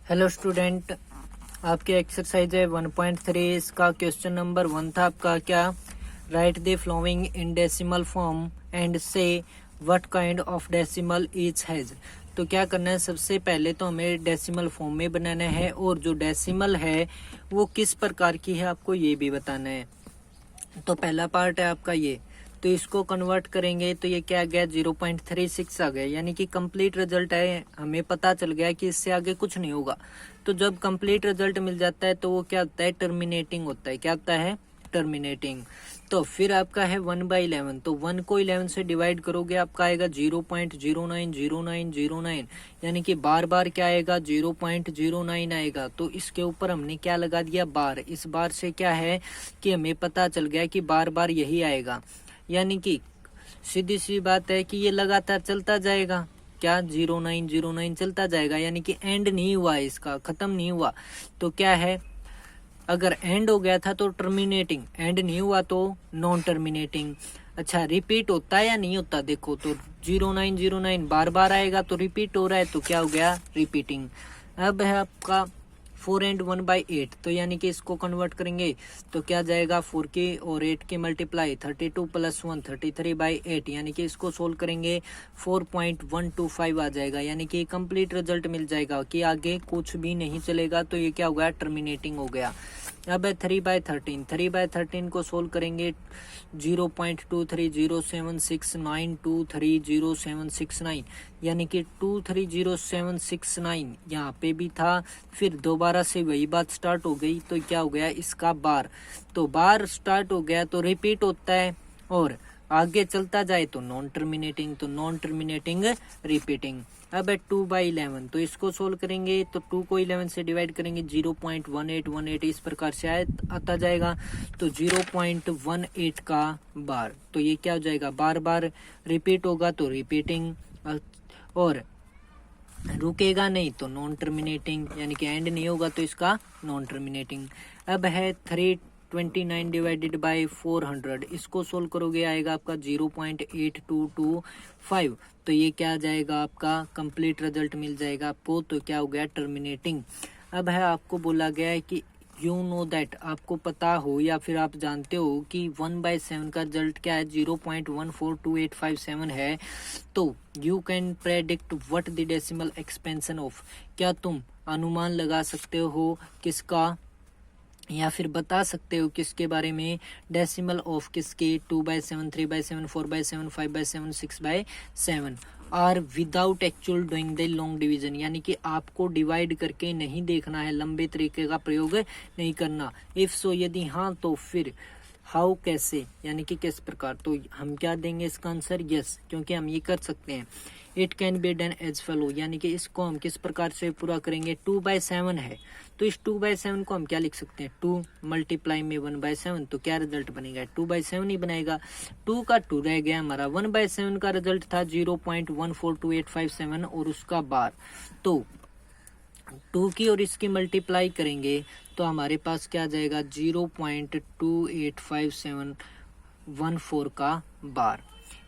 Hello student, आपकी exercise है 1.3। इसका क्वेश्चन नंबर 1 था आपका क्या, write the following in decimal form and say what kind of decimal each has. तो क्या करना है, सबसे पहले तो हमें डेसिमल फॉर्म में बनाना है और जो डेसिमल है वो किस प्रकार की है आपको ये भी बताना है। तो पहला पार्ट है आपका ये, तो इसको कन्वर्ट करेंगे तो ये क्या आ गया 0.36 आ गया, यानी कि कंप्लीट रिजल्ट है। हमें पता चल गया कि इससे आगे कुछ नहीं होगा। तो जब कंप्लीट रिजल्ट मिल जाता है तो वो क्या होता है, टर्मिनेटिंग होता है। क्या होता है, टर्मिनेटिंग। तो फिर आपका है 1/11, तो 1 को 11 से डिवाइड करोगे आपका आएगा 0.090909, यानी कि बार बार क्या आएगा 0.09 आएगा। तो इसके ऊपर हमने क्या लगा दिया, बार। इस बार से क्या है कि हमें पता चल गया कि बार बार यही आएगा, यानी कि सीधी सी बात है कि ये लगातार चलता जाएगा। क्या 0909 चलता जाएगा, यानी कि एंड नहीं हुआ, इसका खत्म नहीं हुआ। तो क्या है, अगर एंड हो गया था तो टर्मिनेटिंग, एंड नहीं हुआ तो नॉन टर्मिनेटिंग। अच्छा, रिपीट होता है या नहीं होता, देखो तो 0909 बार बार आएगा तो रिपीट हो रहा है, तो क्या हो गया, रिपीटिंग। अब है आपका 4 and 1/8, तो यानी कि इसको कन्वर्ट करेंगे तो क्या जाएगा, 4 के और 8 के मल्टीप्लाई 32 + 1 33/8, यानी कि इसको सोल्व करेंगे 4.125 आ जाएगा, यानी कि कंप्लीट रिजल्ट मिल जाएगा कि आगे कुछ भी नहीं चलेगा। तो ये क्या हो गया, टर्मिनेटिंग हो गया। अब है 3/13, 3/13 को सोल्व करेंगे 0.230769230769, यानी कि 230769 यहाँ पे भी था, फिर दोबारा से वही बात स्टार्ट हो गई। तो क्या हो गया, इसका बार। तो बार स्टार्ट हो गया तो रिपीट होता है, और आगे चलता जाए तो नॉन टर्मिनेटिंग, तो नॉन टर्मिनेटिंग रिपीटिंग। अब है 2/11, तो इसको सोल्व करेंगे तो 2 को 11 से डिवाइड करेंगे 0.1818 इस प्रकार से आता जाएगा। तो 0.18 का बार, तो ये क्या हो जाएगा, बार बार रिपीट होगा तो रिपीटिंग, और रुकेगा नहीं तो नॉन टर्मिनेटिंग, यानी कि एंड नहीं होगा तो इसका नॉन टर्मिनेटिंग। अब है 329 डिवाइडेड बाय 400, इसको सोल्व करोगे आएगा आपका 0.8225, तो ये क्या आ जाएगा, आपका कंप्लीट रिजल्ट मिल जाएगा आपको। तो क्या हो गया, टर्मिनेटिंग। अब है आपको बोला गया है कि यू नो दैट, आपको पता हो या फिर आप जानते हो कि 1/7 का रिजल्ट क्या है, 0.142857 है। तो you can predict what the decimal expansion of, क्या तुम अनुमान लगा सकते हो किसका, या फिर बता सकते हो किसके बारे में, डेसिमल ऑफ किसके, 2/7 3/7 4/7 5/7 6/7 are without actual doing the long division, यानी कि आपको डिवाइड करके नहीं देखना है, लंबे तरीके का प्रयोग नहीं करना। इफ सो, यदि हाँ तो फिर हाउ, कैसे, यानी कि किस प्रकार। तो हम क्या देंगे इसका आंसर, यस, क्योंकि हम ये कर सकते हैं। It can be done as follow, यानी कि इसको हम किस प्रकार से पूरा करेंगे, 2/7 है तो इस 2/7 को हम क्या लिख सकते हैं, 2 मल्टीप्लाई में 1/7, तो क्या रिजल्ट बनेगा, 2/7 ही बनेगा। 2 का 2 रह गया हमारा, 1/7 का रिजल्ट था 0.142857 और उसका बार। तो 2 की और इसकी मल्टीप्लाई करेंगे तो हमारे पास क्या आ जाएगा, 0.285714 का बार।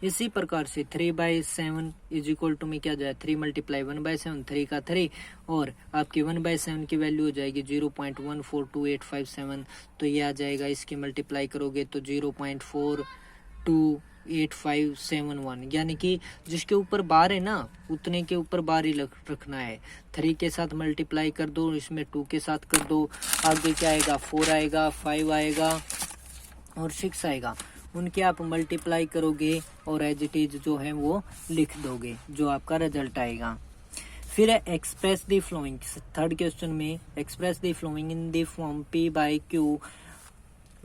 इसी प्रकार से 3/7 इज इक्वल टू में क्या जाए, 3 मल्टीप्लाई 1/7, 3 का 3, और आपकी 1/7 की वैल्यू हो जाएगी 0.142857, तो ये आ जाएगा, इसकी मल्टीप्लाई करोगे तो 0.428571, यानी कि जिसके ऊपर बार है ना उतने के ऊपर बार ही रखना है। 3 के साथ मल्टीप्लाई कर दो, इसमें 2 के साथ कर दो, आगे क्या आएगा, 4 आएगा, 5 आएगा और 6 आएगा, उनके आप मल्टीप्लाई करोगे और एज इट इज जो है वो लिख दोगे, जो आपका रिजल्ट आएगा। फिर है express the following, third question में express the following in the form P/Q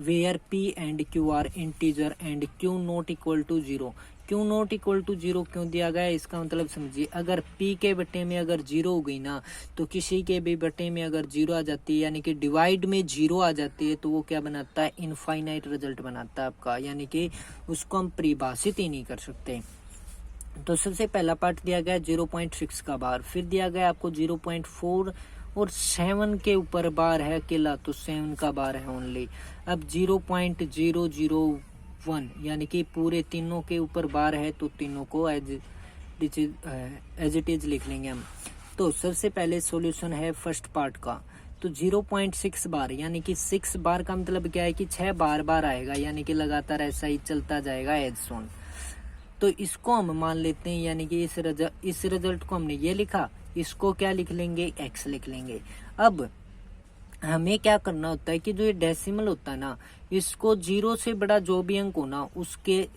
where P and Q are integer and Q not equal to 0। Q not equal to 0 क्यों दिया गया है, इसका मतलब समझिए, अगर P के बटे में अगर 0 हो गई ना, तो किसी के भी बटे में अगर 0 आ जाती है, यानी कि डिवाइड में 0 आ जाती है, तो वो क्या बनाता है, इनफाइनाइट रिजल्ट बनाता है आपका, यानी कि उसको हम परिभाषित ही नहीं कर सकते। तो सबसे पहला पार्ट दिया गया 0.6 का बार, फिर दिया गया आपको 0.4 और 7 के ऊपर बार है अकेला, तो 7 का बार है ओनली। अब 0.001 यानी कि पूरे तीनों के ऊपर बार है, तो तीनों को एज इट इज लिख लेंगे हम। तो सबसे पहले सॉल्यूशन है फर्स्ट पार्ट का, तो 0.6 बार यानी कि 6 बार का मतलब क्या है कि 6 बार बार आएगा, यानी कि लगातार ऐसा ही चलता जाएगा एज सोन। तो इसको हम मान लेते हैं, यानी कि इस रिजल्ट को हमने ये लिखा, इसको क्या लिख लेंगे, x लिख लेंगे। अब हमें क्या करना होता है कि जो ये डेसिमल होता है ना, इसको 0 से बड़ा जो भी अंक हो ना उसके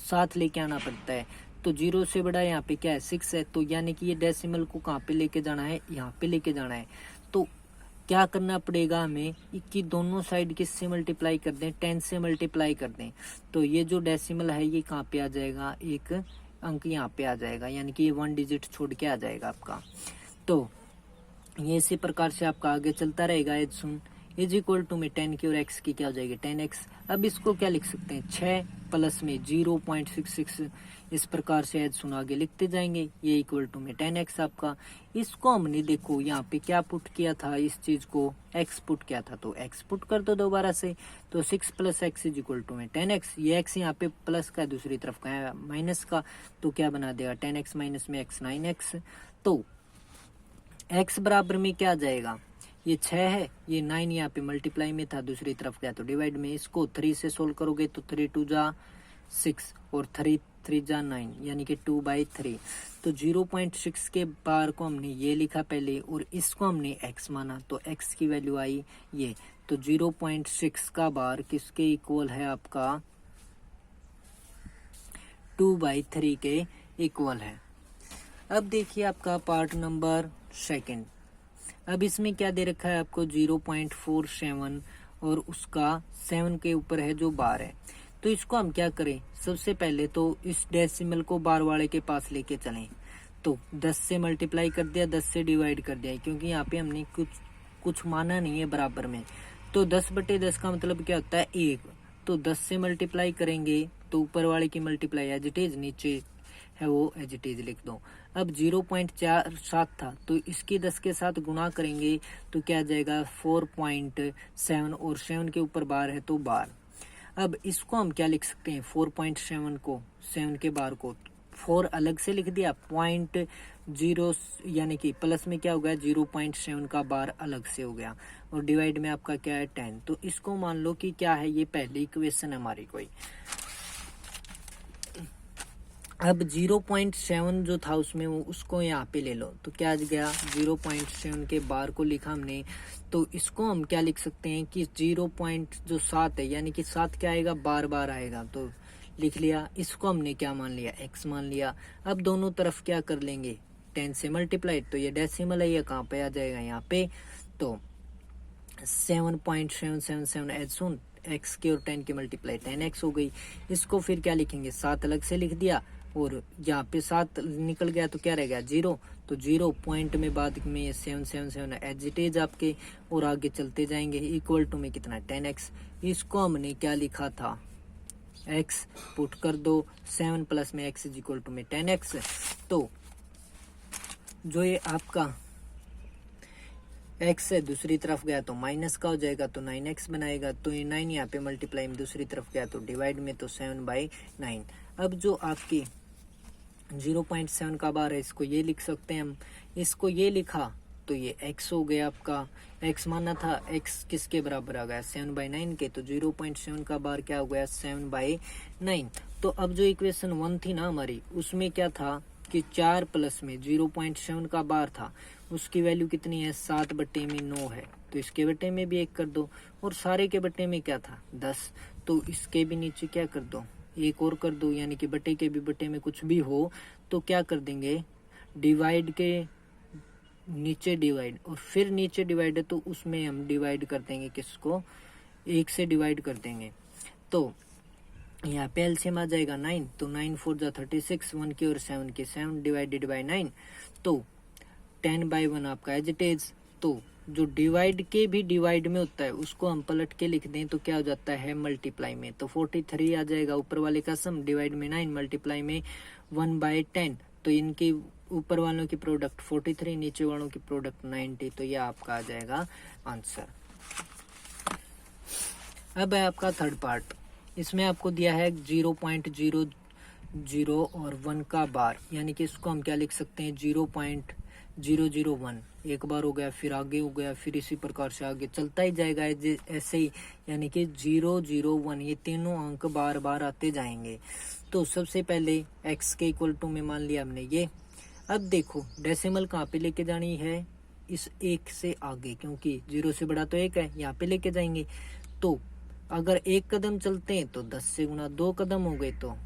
साथ लेके आना पड़ता है। तो 0 से बड़ा यहाँ पे क्या है 6 है, तो यानी कि ये डेसिमल को कहाँ पे लेके जाना है, यहाँ पे लेके जाना है। तो क्या करना पड़ेगा हमें कि दोनों साइड किससे मल्टीप्लाई कर दें, 10 से मल्टीप्लाई कर दें। तो ये जो डेसिमल है ये कहाँ पे आ जाएगा, एक अंक यहाँ पे आ जाएगा, यानी कि ये 1 डिजिट छोड़ के आ जाएगा आपका। तो ये इसी प्रकार से आपका आगे चलता रहेगा। एज सुन इज इक्वल टू में 10 की और x की क्या हो जाएगी 10x। अब इसको क्या लिख सकते हैं 6 प्लस में 0.66, इस प्रकार से एज सुन आगे लिखते जाएंगे, ये इक्वल टू में 10x आपका। इसको हमने देखो यहाँ पे क्या पुट किया था, इस चीज को x पुट किया था, तो x पुट कर दो दोबारा से। तो 6 प्लस x इज इक्वल टू में 10x, ये x यहाँ पे प्लस का दूसरी तरफ का है माइनस का, तो क्या बना देगा 10x माइनस में x 9x। तो x बराबर में क्या आ जाएगा, ये 6 है, ये 9 यहाँ पे मल्टीप्लाई में था, दूसरी तरफ गया तो डिवाइड में। इसको 3 से सोल्व करोगे तो 3 2 जा 6 और 3 3 जा 9, यानी कि 2/3। तो 0.6 के बार को हमने ये लिखा पहले और इसको हमने x माना, तो x की वैल्यू आई ये। तो 0.6 का बार किसके इक्वल है आपका 2/3 के इक्वल है। अब देखिए आपका पार्ट नंबर सेकंड। अब इसमें क्या दे रखा है आपको 0.47 और उसका 7 के ऊपर है जो बार है। तो इसको हम क्या करें, सबसे पहले तो इस डेसिमल को बार वाले के पास लेके चलें। तो 10 से मल्टीप्लाई कर दिया, 10 से डिवाइड कर दिया, क्योंकि यहाँ पे हमने कुछ माना नहीं है बराबर में। तो 10/10 का मतलब क्या होता है 1। तो 10 से मल्टीप्लाई करेंगे तो ऊपर वाले की मल्टीप्लाई एज इट इज, नीचे है वो एज इट इज लिख दो। अब 0.47 था तो इसकी 10 के साथ गुणा करेंगे तो क्या आ जाएगा 4.7 और 7 के ऊपर बार है तो बार। अब इसको हम क्या लिख सकते हैं 4.7 को 7 के बार को 4 अलग से लिख दिया, 0.0 यानी कि प्लस में क्या हो गया 0.7 का बार अलग से हो गया और डिवाइड में आपका क्या है 10। तो इसको मान लो कि क्या है ये पहली इक्वेशन हमारी कोई। अब 0.7 जो था उसमें उसको यहाँ पे ले लो, तो क्या आ गया 0.7 के बार को लिखा हमने। तो इसको हम क्या लिख सकते हैं कि 0.7 है, यानी कि 7 क्या आएगा बार बार आएगा, तो लिख लिया। इसको हमने क्या मान लिया x मान लिया। अब दोनों तरफ क्या कर लेंगे 10 से मल्टीप्लाई, तो ये डेसिमल है, ये कहाँ पे आ जाएगा यहाँ पे। तो 7.777 एज सुन x की और 10 की मल्टीप्लाई 10x हो गई। इसको फिर क्या लिखेंगे 7 अलग से लिख दिया और यहाँ पे 7 निकल गया तो क्या रह गया 0। तो 0 पॉइंट में बाद में 777 एज इट इज आपके, और आगे चलते जाएंगे इक्वल टू में कितना 10x। इसको हमने क्या लिखा था x पुट कर दो, 7 प्लस में x इज इक्वल टू में 10x। तो जो ये आपका x है दूसरी तरफ गया तो माइनस का हो जाएगा तो 9x बनाएगा। तो ये 9 यहाँ पे मल्टीप्लाई में दूसरी तरफ गया तो डिवाइड में, तो 7/9। अब जो आपकी 0.7 का बार है इसको ये लिख सकते हैं हम, इसको ये लिखा तो ये x हो गया आपका, x माना था, x किसके बराबर आ गया 7/9 के। तो 0.7 का बार क्या हो गया 7/9। तो अब जो इक्वेशन 1 थी ना हमारी उसमें क्या था कि 4 प्लस में 0.7 का बार था, उसकी वैल्यू कितनी है 7/9 है। तो इसके बटे में भी 1 कर दो और सारे के बटे में क्या था 10। तो इसके भी नीचे क्या कर दो 1 और कर दो, यानी कि बटे के भी बटे में कुछ भी हो तो क्या कर देंगे डिवाइड के नीचे डिवाइड, और फिर नीचे डिवाइड है तो उसमें हम डिवाइड कर देंगे किसको 1 से डिवाइड कर देंगे। तो यहाँ पे एलसीएम आ जाएगा 9, तो 9 4 जा 36, 1 की और 7 की 7 डिवाइडेड बाई 9, तो 10/1 आपका एज इट इज। तो जो डिवाइड के भी डिवाइड में होता है उसको हम पलट के लिख दें तो क्या हो जाता है मल्टीप्लाई में, तो 43 आ जाएगा ऊपर वाले का सम, डिवाइड में 9, मल्टीप्लाई में 1/10। तो इनकी ऊपर वालों की प्रोडक्ट 43, नीचे वालों की प्रोडक्ट 90, तो यह आपका आ जाएगा आंसर। अब है आपका थर्ड पार्ट, इसमें आपको दिया है 0.00 और 1 का बार, यानी कि इसको हम क्या लिख सकते हैं 001 एक बार हो गया, फिर आगे हो गया, फिर इसी प्रकार से आगे चलता ही जाएगा ऐसे ही, यानी कि 001 ये तीनों अंक बार बार आते जाएंगे। तो सबसे पहले x के इक्वल टू में मान लिया हमने ये। अब देखो डेसिमल कहाँ पे लेके जानी है, इस एक से आगे, क्योंकि 0 से बड़ा तो 1 है, यहाँ पे लेके जाएंगे। तो अगर 1 कदम चलते हैं तो 10 से गुना, 2 कदम हो गए तो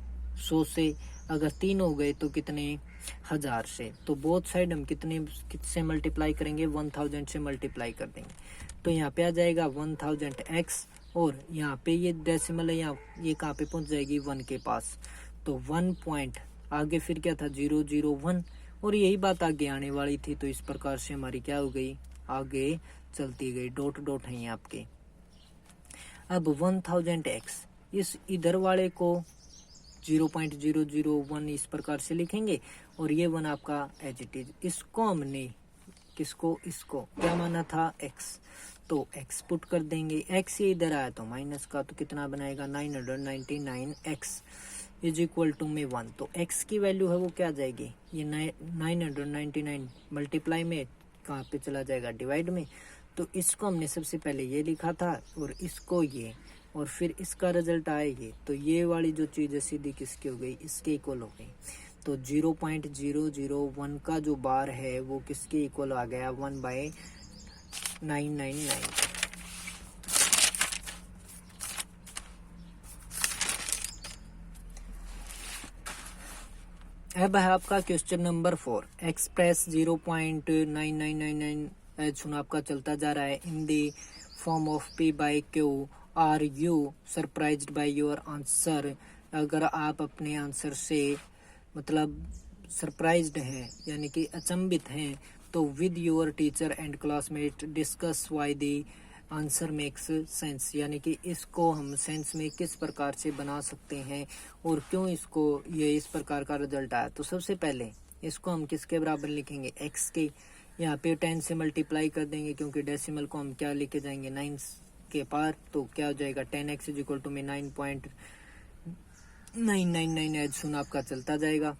100 से, अगर 3 हो गए तो कितने, 1000 से। तो बोथ साइड हम कितने मल्टीप्लाई करेंगे, 1000 से मल्टीप्लाई कर देंगे। तो यहाँ पे आ जाएगा 1000x, और यहाँ पे ये डेसिमल है, यहाँ ये कहाँ पे पहुंच जाएगी, 1 के पास। तो 1 पॉइंट आगे फिर क्या था, 001, और यही बात आगे आने वाली थी। तो इस प्रकार से हमारी क्या हो गई, आगे चलती गई, डॉट डॉट है आपके। अब 1000x इस इधर वाले को 0.001 इस प्रकार से लिखेंगे, और ये 1 आपका एज इट इज। इसको हमने किसको, इसको क्या माना था, x, तो x पुट कर देंगे। x ये इधर आया तो माइनस का, तो कितना बनाएगा, 999x इज इक्वल टू में 1। तो x की वैल्यू है वो क्या आ जाएगी, ये 999 मल्टीप्लाई में कहाँ पे चला जाएगा, डिवाइड में। तो इसको हमने सबसे पहले ये लिखा था, और इसको ये, और फिर इसका रिजल्ट आया ये। तो ये वाली जो चीज़ है सीधी किसकी हो गई, इसके इक्वल हो गई। तो 0.001 का जो बार है वो किसके इक्वल आ गया, 1/999। अब है आपका क्वेश्चन नंबर 4। एक्सप्रेस 0.9999 एज सुना आपका चलता जा रहा है in the form of p/q। Are you surprised by your answer. अगर आप अपने आंसर से मतलब सरप्राइज्ड हैं, यानी कि अचंभित हैं, तो with your teacher and classmate discuss why the answer makes sense, यानी कि इसको हम सेंस में किस प्रकार से बना सकते हैं और क्यों इसको ये इस प्रकार का रिजल्ट आया। तो सबसे पहले इसको हम किसके बराबर लिखेंगे, x के। यहाँ पे 10 से मल्टीप्लाई कर देंगे, क्योंकि डेसिमल को हम क्या लेके जाएंगे, 9 के पार। तो क्या हो जाएगा, 10x इज इक्वल टू में 9.999 एज सुन आपका चलता जाएगा।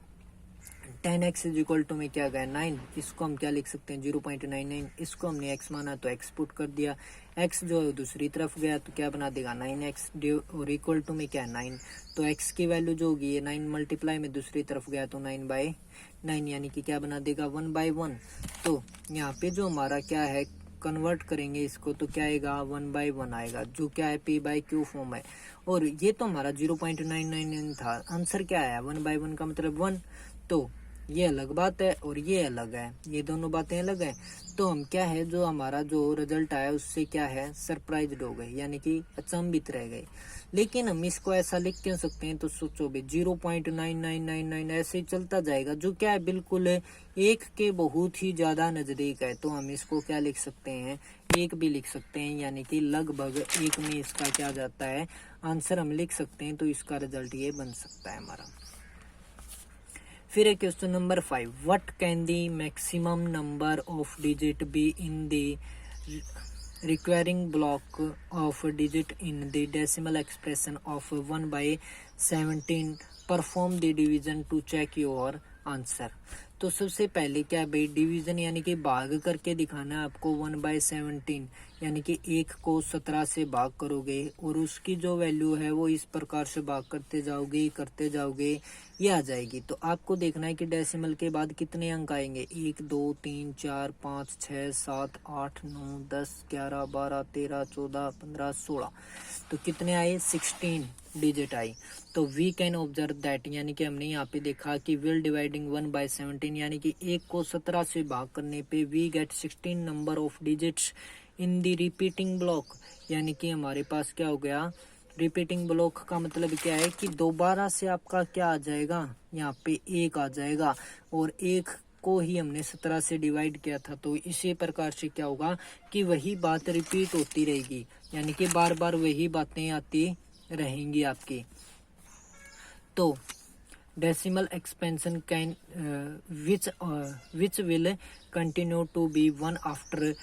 10x इज इक्वल टू में क्या गया, 9। इसको हम क्या लिख सकते हैं, 0.99। इसको हमने x माना तो x पुट कर दिया। x जो है दूसरी तरफ गया तो क्या बना देगा, 9x, और इक्वल टू में क्या है, 9। तो x की वैल्यू जो होगी, ये 9 मल्टीप्लाई में दूसरी तरफ गया तो 9/9, यानी कि क्या बना देगा, 1/1। तो यहाँ पे जो हमारा क्या है, कन्वर्ट करेंगे इसको तो क्या आएगा, 1/1 आएगा, जो क्या है p/q फॉर्म है। और ये तो हमारा 0.999 था, आंसर क्या आया, 1/1 का मतलब 1। तो ये अलग बात है और ये अलग है, ये दोनों बातें अलग है। तो हम क्या है, जो हमारा जो रिजल्ट आया उससे क्या है, सरप्राइज्ड हो गए, यानी कि अचंभित रह गए। लेकिन हम इसको ऐसा लिख क्यों सकते हैं, तो सोचो भी 0.9999 ऐसे ही चलता जाएगा, जो क्या है बिल्कुल एक के बहुत ही ज्यादा नजदीक है। तो हम इसको क्या लिख सकते हैं, एक भी लिख सकते हैं, यानी कि लगभग एक में इसका क्या जाता है, आंसर हम लिख सकते हैं। तो इसका रिजल्ट ये बन सकता है हमारा। फिर है question number 5। What can the maximum number of digit be in the requiring block of digit in the decimal expression of 1/17। Perform the division to check your answer. तो सबसे पहले क्या भाई, डिवीजन यानी कि भाग करके दिखाना है आपको 1/17, यानी कि 1 को 17 से भाग करोगे और उसकी जो वैल्यू है वो इस प्रकार से भाग करते जाओगे ये आ जाएगी। तो आपको देखना है कि डेसिमल के बाद कितने अंक आएंगे, 1 2 3 4 5 6 7 8 9 10 11 12 13 14 15 16। तो कितने आए, 16 डिजिट आई। तो वी कैन ऑब्जर्व दैट, यानी कि हमने यहाँ पे देखा कि विल डिवाइडिंग 1/17, यानी कि 1 को 17 से भाग करने पे we get 16 number of digits in the repeating block. यानी कि हमारे पास क्या हो गया, रिपीटिंग ब्लॉक का मतलब क्या है कि दोबारा से आपका क्या आ जाएगा, यहाँ पे 1 आ जाएगा, और 1 को ही हमने 17 से डिवाइड किया था। तो इसी प्रकार से क्या होगा कि वही बात रिपीट होती रहेगी, यानी कि बार बार वही बातें आती रहेंगी आपकी। तो decimal expansion can which will continue to be 1 after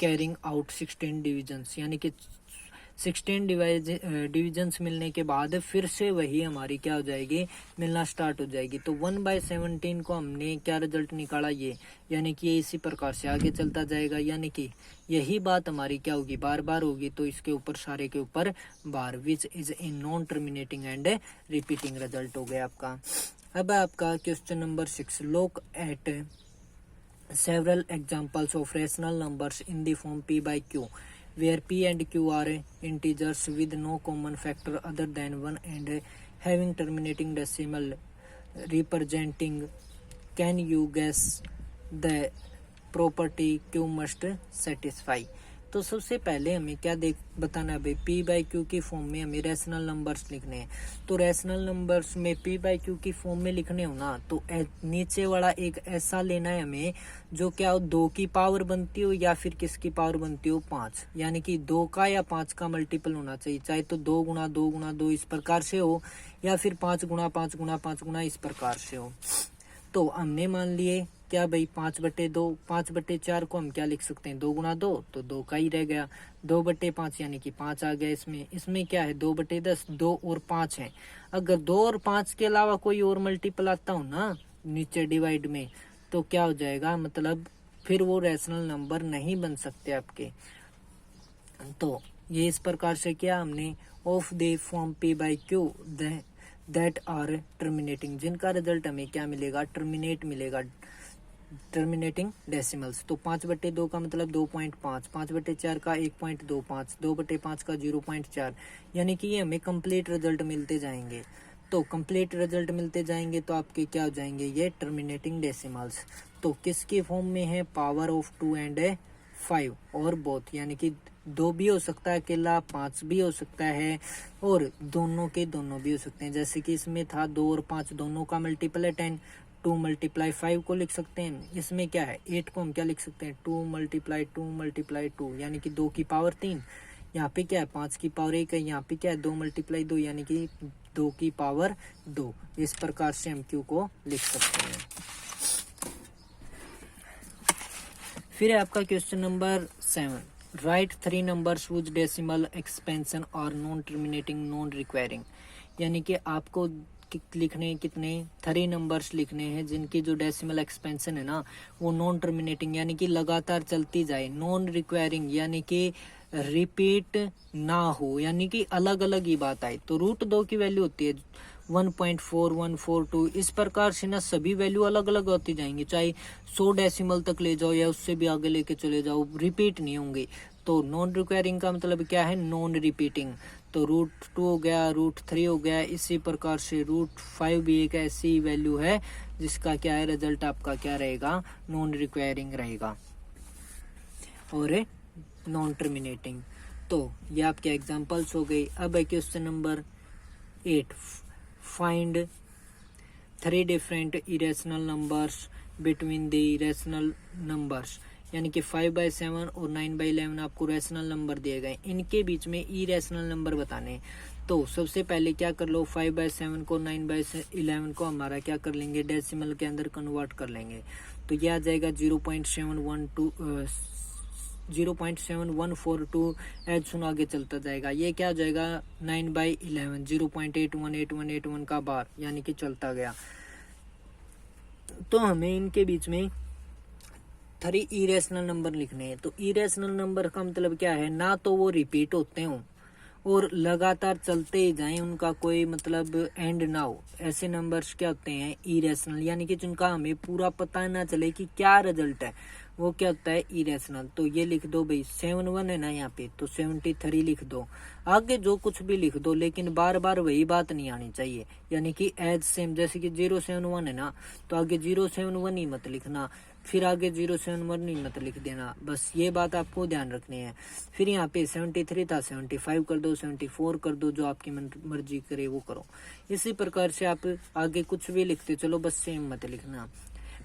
carrying out 16 divisions, यानी कि 16 डिविजन्स मिलने के बाद फिर से वही हमारी क्या हो जाएगी, मिलना स्टार्ट हो जाएगी। तो 1/17 को हमने क्या रिजल्ट निकाला ये, यानी कि ये इसी प्रकार से आगे चलता जाएगा, यानी कि यही बात हमारी क्या होगी, बार बार होगी। तो इसके ऊपर सारे के ऊपर bar, which is a non terminating and repeating result हो गया आपका। अब आपका question number 6, look at several examples of rational numbers in the form p by q where p and q are integers with no common factor other than 1 and having terminating decimal representing. Can you guess the property q must satisfy? तो सबसे पहले हमें क्या बताना है भाई, p by Q की form में हमें रैशनल नंबर्स लिखने हैं। तो रैशनल नंबर्स में p बाई क्यू की फॉर्म में लिखने हो ना, तो नीचे वाला एक ऐसा लेना है हमें जो क्या हो, 2 की पावर बनती हो या फिर किसकी पावर बनती हो, 5, यानी कि 2 का या 5 का मल्टीपल होना चाहिए। चाहे तो 2 गुणा 2 गुणा 2 इस प्रकार से हो, या फिर 5 गुणा 5 गुणा 5 गुणा इस प्रकार से हो। तो हमने मान लिए क्या भाई 5/2, 5/4 को हम क्या लिख सकते हैं, 2 गुणा 2, तो 2 का ही रह गया, 2/5 यानी कि 5 आ गया। इसमें क्या है, 2/10, 2 और 5 है। अगर 2 और 5 के अलावा कोई और मल्टीपल आता हो ना नीचे डिवाइड में, तो क्या हो जाएगा, मतलब फिर वो रैशनल नंबर नहीं बन सकते आपके। तो ये इस प्रकार से किया हमने, of the form p by q that are terminating, जिनका रिजल्ट हमें क्या मिलेगा, टर्मिनेट मिलेगा, टर्मिनेटिंग डेसिमल्स। तो 5/2 का मतलब 2.5, 5/4 का 1.25, 2/5 का 0.4, यानी कि ये हमें कंप्लीट रिजल्ट मिलते जाएंगे। तो कंप्लीट रिजल्ट मिलते जाएंगे तो आपके क्या हो जाएंगे, ये टर्मिनेटिंग डेसिमल्स। तो किसकी फॉर्म में है, पावर ऑफ 2 एंड 5 और बोथ, यानी कि 2 भी हो सकता है अकेला, 5 भी हो सकता है, और दोनों के दोनों भी हो सकते हैं। जैसे कि इसमें था 2 और 5 दोनों का मल्टीपल है 10, 2 × 5 को लिख सकते हैं। इसमें क्या है, 8 को हम क्या लिख सकते हैं, 2 × 2 यानी कि 2 की पावर 3। यहाँ पे क्या है, 5 की पावर 1 है, यहाँ पे क्या है, 2 × 2 यानी कि 2 की पावर 2। इस प्रकार से हम क्यू को लिख सकते हैं। फिर है आपका question number 7, right 3 numbers which decimal expansion और नॉन टर्मिनेटिंग नॉन रिक्वायरिंग, यानी कि आपको लिखने कितने 3 नंबर्स लिखने हैं जिनकी जो डेसिमल एक्सपेंशन है ना वो नॉन टर्मिनेटिंग यानी कि लगातार चलती जाए, नॉन रिक्वायरिंग यानी कि रिपीट ना हो, यानी कि अलग अलग ही बात आए। तो √2 की वैल्यू होती है 1.4142, इस प्रकार से ना सभी वैल्यू अलग अलग होती जाएंगी, चाहे 100 डेसिमल तक ले जाओ या उससे भी आगे लेके चले जाओ, रिपीट नहीं होंगे। तो नॉन रिक्वायरिंग का मतलब क्या है, नॉन रिपीटिंग। तो √2 हो गया, √3 हो गया, इसी प्रकार से √5 भी एक ऐसी वैल्यू है जिसका क्या है, रिजल्ट आपका क्या रहेगा, नॉन रिक्वायरिंग रहेगा और नॉन टर्मिनेटिंग। तो ये आपके एग्जांपल्स हो गए। अब है question number 8, find 3 different irrational numbers between the rational numbers, यानी कि 5/7 और 9/11 आपको रैशनल नंबर दिए गए, इनके बीच में इरेशनल नंबर बताने। तो सबसे पहले क्या कर लो, 5/7 को 9/11 को हमारा क्या कर लेंगे, डेसिमल के अंदर कन्वर्ट कर लेंगे। तो यह आ जाएगा 0.7142 एज सुन आगे चलता जाएगा। ये क्या हो जाएगा 9/11, 0.818181 का बार, यानी कि चलता गया। तो हमें इनके बीच में 3 इरेशनल नंबर लिखने हैं। तो इरेशनल नंबर का मतलब क्या है, ना तो वो रिपीट होते हों और लगातार चलते ही जाएं, उनका कोई मतलब एंड ना हो। ऐसे नंबर्स क्या होते हैं, इरेशनल, यानी कि जिनका हमें पूरा पता ना चले कि क्या रिजल्ट है, वो क्या होता है, इरेशनल। तो ये लिख दो भाई, 71 है ना यहाँ पे, तो 73 लिख दो, आगे जो कुछ भी लिख दो, लेकिन बार बार वही बात नहीं आनी चाहिए, यानी कि एज सेम। जैसे कि 071 है ना, तो आगे 071 ही मत लिखना, फिर आगे 071 ही मत लिख देना, बस ये बात आपको ध्यान रखनी है। फिर यहाँ पे 73 था, 75 कर दो, 74 कर दो, जो आपकी मर्जी करे वो करो। इसी प्रकार से आप आगे कुछ भी लिखते चलो, बस सेम मत लिखना।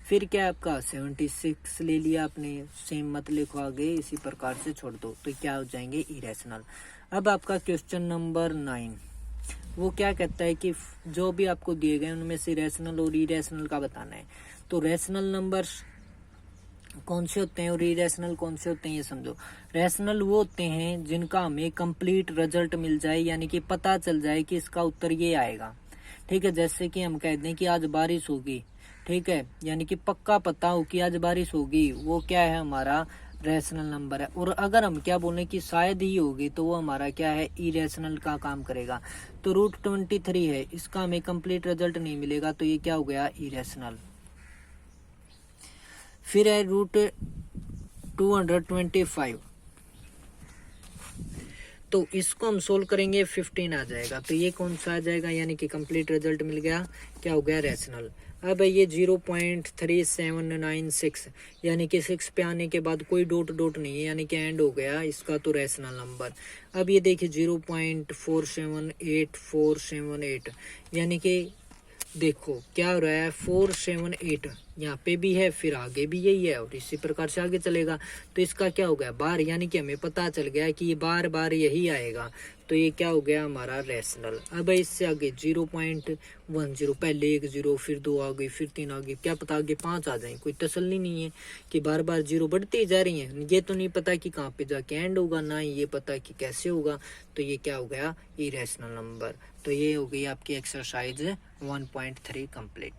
फिर क्या आपका 76 ले लिया आपने, सेम मत लिखो आगे, इसी प्रकार से छोड़ दो, तो क्या हो जाएंगे, इरेशनल। अब आपका क्वेश्चन नंबर 9, वो क्या कहता है कि जो भी आपको दिए गए उनमें से रैशनल और इरेशनल का बताना है। तो रैशनल नंबर्स कौन से होते हैं और इरेशनल कौन से होते हैं ये समझो। रैशनल वो होते हैं जिनका हमें कंप्लीट रिजल्ट मिल जाए, यानी कि पता चल जाए कि इसका उत्तर ये आएगा। ठीक है, जैसे कि हम कह दें कि आज बारिश होगी, ठीक है, यानी कि पक्का पता हो कि आज बारिश होगी, वो क्या है हमारा रैशनल नंबर है। और अगर हम क्या बोलें कि शायद ही होगी, तो वो हमारा क्या है इरेशनल का काम करेगा। तो √23 है, इसका हमें कंप्लीट रिजल्ट नहीं मिलेगा, तो ये क्या हो गया इरेशनल। फिर है √225, तो इसको हम सोल्व करेंगे 15 आ जाएगा, तो ये कौन सा आ जाएगा, यानी कि कंप्लीट रिजल्ट मिल गया, क्या हो गया रैशनल। अब ये 0.3796, यानी कि 6 पे आने के बाद कोई डॉट डॉट नहीं है, यानी कि एंड हो गया इसका, तो रैशनल नंबर। अब ये देखिए 0.478478, यानी कि देखो क्या हो रहा है 478 यहाँ पे भी है, फिर आगे भी यही है और इसी प्रकार से आगे चलेगा। तो इसका क्या हो गया बार, यानी कि हमें पता चल गया कि ये बार बार यही आएगा, तो ये क्या हो गया हमारा रैशनल। अब इससे आगे 0.10, पहले 1 0, फिर 2 आ गई, फिर 3 आ गई, क्या पता आगे 5 आ जाए, कोई तसल्ली नहीं है कि बार बार 0 बढ़ती जा रही है। ये तो नहीं पता कि कहाँ पे जाके एंड होगा, ना ये पता कि कैसे होगा, तो ये क्या हो गया इरेशनल नंबर। तो ये हो गई आपकी एक्सरसाइज 1.3 कंप्लीट।